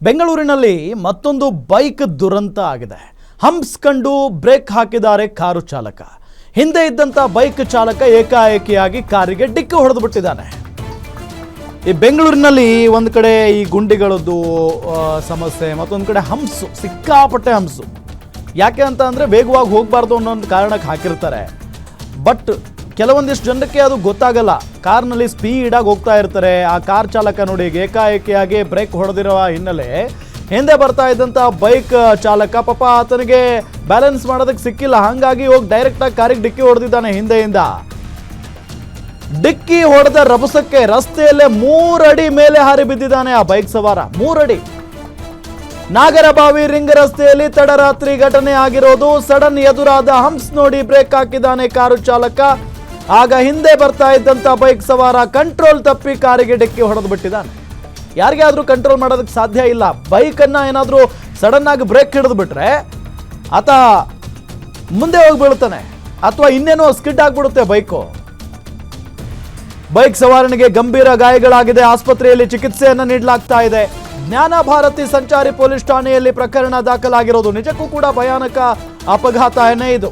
ಬೆಂಗಳೂರಿನಲ್ಲಿ ಮತ್ತೊಂದು ಬೈಕ್ ದುರಂತ ಆಗಿದೆ. ಹಂಪ್ಸ್ ಕಂಡು ಬ್ರೇಕ್ ಹಾಕಿದ್ದಾರೆ ಕಾರು ಚಾಲಕ. ಹಿಂದೆ ಇದ್ದಂತ ಬೈಕ್ ಚಾಲಕ ಏಕಾಏಕಿಯಾಗಿ ಕಾರಿಗೆ ಡಿಕ್ಕಿ ಹೊಡೆದು ಬಿಟ್ಟಿದ್ದಾನೆ. ಈ ಬೆಂಗಳೂರಿನಲ್ಲಿ ಒಂದು ಕಡೆ ಈ ಗುಂಡಿಗಳದ್ದು ಸಮಸ್ಯೆ, ಮತ್ತೊಂದು ಕಡೆ ಹಂಪ್ಸು, ಸಿಕ್ಕಾಪಟ್ಟೆ ಹಂಪ್ಸು. ಯಾಕೆ ಅಂತ ಅಂದರೆ ವೇಗವಾಗಿ ಹೋಗಬಾರ್ದು ಅನ್ನೋ ಒಂದು ಕಾರಣಕ್ಕೆ ಹಾಕಿರ್ತಾರೆ. ಬಟ್ ಕೆಲವೊಂದಿಷ್ಟು ಜನಕ್ಕೆ ಅದು ಗೊತ್ತಾಗಲ್ಲ. ಕಾರ್ನಲ್ಲಿ ಸ್ಪೀಡಾಗಿ ಹೋಗ್ತಾ ಇರ್ತಾರೆ. ಆ ಕಾರ್ ಚಾಲಕ ನೋಡಿ ಏಕಾಏಕಿಯಾಗಿ ಬ್ರೇಕ್ ಹೊಡೆದಿರೋ ಹಿನ್ನೆಲೆ ಹಿಂದೆ ಬರ್ತಾ ಇದ್ದಂಥ ಬೈಕ್ ಚಾಲಕ ಪಾಪ ಆತನಿಗೆ ಬ್ಯಾಲೆನ್ಸ್ ಮಾಡೋದಕ್ಕೆ ಸಿಕ್ಕಿಲ್ಲ. ಹಾಗಾಗಿ ಹೋಗಿ ಡೈರೆಕ್ಟಾಗಿ ಕಾರಿಗೆ ಡಿಕ್ಕಿ ಹೊಡೆದಿದ್ದಾನೆ. ಹಿಂದೆಯಿಂದ ಡಿಕ್ಕಿ ಹೊಡೆದ ರಭಸಕ್ಕೆ ರಸ್ತೆಯಲ್ಲೇ 3 ಅಡಿ ಮೇಲೆ ಹಾರಿ ಬಿದ್ದಿದ್ದಾನೆ ಆ ಬೈಕ್ ಸವಾರ. 3 ಅಡಿ. ನಾಗರಬಾವಿ ರಿಂಗ್ ರಸ್ತೆಯಲ್ಲಿ ತಡರಾತ್ರಿ ಘಟನೆ ಆಗಿರೋದು. ಸಡನ್ ಎದುರಾದ ಹಂಪ್ಸ್ ನೋಡಿ ಬ್ರೇಕ್ ಹಾಕಿದ್ದಾನೆ ಕಾರು ಚಾಲಕ. ಆಗ ಹಿಂದೆ ಬರ್ತಾ ಇದ್ದಂತ ಬೈಕ್ ಸವಾರ ಕಂಟ್ರೋಲ್ ತಪ್ಪಿ ಕಾರಿಗೆ ಡಿಕ್ಕಿ ಹೊಡೆದು ಬಿಟ್ಟಿದ್ದಾನೆ. ಯಾರಿಗಾದ್ರೂ ಕಂಟ್ರೋಲ್ ಮಾಡೋದಕ್ಕೆ ಸಾಧ್ಯ ಇಲ್ಲ. ಬೈಕನ್ನು ಏನಾದರೂ ಸಡನ್ ಆಗಿ ಬ್ರೇಕ್ ಹಿಡಿದು ಬಿಟ್ರೆ ಆತ ಮುಂದೆ ಹೋಗಿ ಬೀಳ್ತಾನೆ, ಅಥವಾ ಇನ್ನೇನೋ ಸ್ಕಿಡ್ ಆಗಿಬಿಡುತ್ತೆ ಬೈಕು. ಬೈಕ್ ಸವಾರನಿಗೆ ಗಂಭೀರ ಗಾಯಗಳಾಗಿದೆ. ಆಸ್ಪತ್ರೆಯಲ್ಲಿ ಚಿಕಿತ್ಸೆಯನ್ನು ನೀಡಲಾಗ್ತಾ ಇದೆ. ಜ್ಞಾನ ಭಾರತಿ ಸಂಚಾರಿ ಪೊಲೀಸ್ ಠಾಣೆಯಲ್ಲಿ ಪ್ರಕರಣ ದಾಖಲಾಗಿರೋದು. ನಿಜಕ್ಕೂ ಕೂಡ ಭಯಾನಕ ಅಪಘಾತ ಏನೇ ಇದು.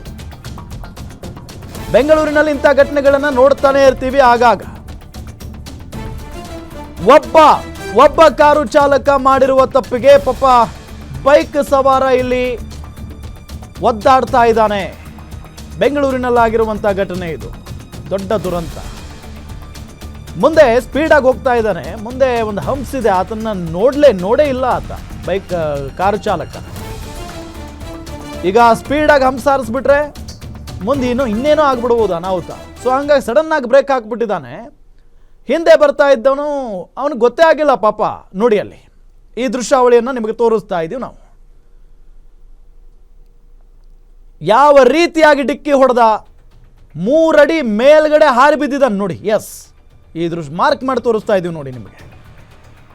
ಬೆಂಗಳೂರಿನಲ್ಲಿ ಇಂಥ ಘಟನೆಗಳನ್ನ ನೋಡ್ತಾನೆ ಇರ್ತೀವಿ ಆಗಾಗ. ಒಬ್ಬ ಕಾರು ಚಾಲಕ ಮಾಡಿರುವ ತಪ್ಪಿಗೆ ಪಾಪ ಬೈಕ್ ಸವಾರ ಇಲ್ಲಿ ಒದ್ದಾಡ್ತಾ ಇದ್ದಾನೆ. ಬೆಂಗಳೂರಿನಲ್ಲಾಗಿರುವಂಥ ಘಟನೆ ಇದು. ದೊಡ್ಡ ದುರಂತ. ಮುಂದೆ ಸ್ಪೀಡಾಗಿ ಹೋಗ್ತಾ ಇದ್ದಾನೆ. ಮುಂದೆ ಒಂದು ಹಂಪ್ಸ್ ಇದೆ. ಆತನ್ನ ನೋಡೇ ಇಲ್ಲ ಆತ ಬೈಕ್ ಕಾರು ಚಾಲಕ. ಈಗ ಸ್ಪೀಡಾಗಿ ಹಂಪ್ಸ್ ಸಾರಿಸ್ಬಿಟ್ರೆ ಮುಂದೆ ಇನ್ನೇನೋ ಆಗ್ಬಿಡ್ಬೋದು ಅನಾಹುತ. ಸೊ ಹಂಗಾಗಿ ಸಡನ್ ಆಗಿ ಬ್ರೇಕ್ ಹಾಕ್ಬಿಟ್ಟಿದ್ದಾನೆ. ಹಿಂದೆ ಬರ್ತಾ ಇದ್ದವನು ಅವನಿಗೆ ಗೊತ್ತೇ ಆಗಿಲ್ಲ ಪಾಪ. ನೋಡಿ ಅಲ್ಲಿ ಈ ದೃಶ್ಯಾವಳಿಯನ್ನು ನಿಮಗೆ ತೋರಿಸ್ತಾ ಇದ್ದೀವಿ ನಾವು. ಯಾವ ರೀತಿಯಾಗಿ ಡಿಕ್ಕಿ ಹೊಡೆದ, 3 ಅಡಿ ಮೇಲ್ಗಡೆ ಹಾರಿ ಬಿದ್ದಿದ್ದಾನೆ ನೋಡಿ. ಎಸ್, ಈ ದೃಶ್ಯ ಮಾರ್ಕ್ ಮಾಡಿ ತೋರಿಸ್ತಾ ಇದ್ದೀವಿ ನೋಡಿ ನಿಮಗೆ.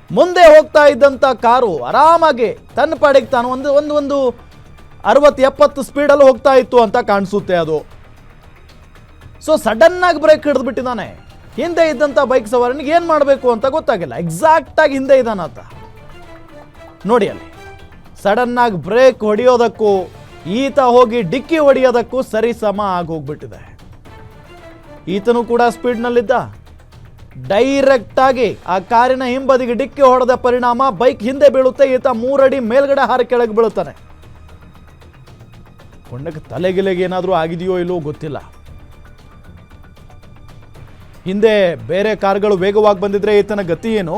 ಮುಂದೆ ಹೋಗ್ತಾ ಇದ್ದಂಥ ಕಾರು ಆರಾಮಾಗಿ ತನ್ನ ಪಾಡಿಗೆ ತಾನು ಒಂದು 60-70 ಸ್ಪೀಡಲ್ಲಿ ಹೋಗ್ತಾ ಇತ್ತು ಅಂತ ಕಾಣಿಸುತ್ತೆ ಅದು. ಸೊ ಸಡನ್ ಆಗಿ ಬ್ರೇಕ್ ಹಿಡಿದು ಬಿಟ್ಟಿದ್ದಾನೆ. ಹಿಂದೆ ಇದ್ದಂಥ ಬೈಕ್ ಸವಾರನಿಗೆ ಏನು ಮಾಡಬೇಕು ಅಂತ ಗೊತ್ತಾಗಿಲ್ಲ. ಎಕ್ಸಾಕ್ಟ್ ಆಗಿ ಹಿಂದೆ ಇದ್ದಾನ ಆತ. ನೋಡಿ ಅಲ್ಲಿ ಸಡನ್ ಆಗಿ ಬ್ರೇಕ್ ಹೊಡೆಯೋದಕ್ಕೂ ಈತ ಹೋಗಿ ಡಿಕ್ಕಿ ಹೊಡೆಯೋದಕ್ಕೂ ಸರಿ ಸಮ ಆಗಿ ಹೋಗ್ಬಿಟ್ಟಿದೆ. ಈತನು ಕೂಡ ಸ್ಪೀಡ್ನಲ್ಲಿದ್ದ. ಡೈರೆಕ್ಟ್ ಆಗಿ ಆ ಕಾರಿನ ಹಿಂಬದಿಗೆ ಡಿಕ್ಕಿ ಹೊಡೆದ ಪರಿಣಾಮ ಬೈಕ್ ಹಿಂದೆ ಬೀಳುತ್ತೆ. ಈತ 3 ಅಡಿ ಮೇಲ್ಗಡೆ ಹಾರಿ ಕೆಳಗೆ ಬೀಳುತ್ತಾನೆ. ಕೊಂಡಕ್ಕೆ ತಲೆಗಿಲೆಗೆ ಏನಾದರೂ ಆಗಿದೆಯೋ ಇಲ್ಲೋ ಗೊತ್ತಿಲ್ಲ. ಹಿಂದೆ ಬೇರೆ ಕಾರ್ಗಳು ವೇಗವಾಗಿ ಬಂದಿದ್ರೆ ಈತನ ಗತಿ ಏನು?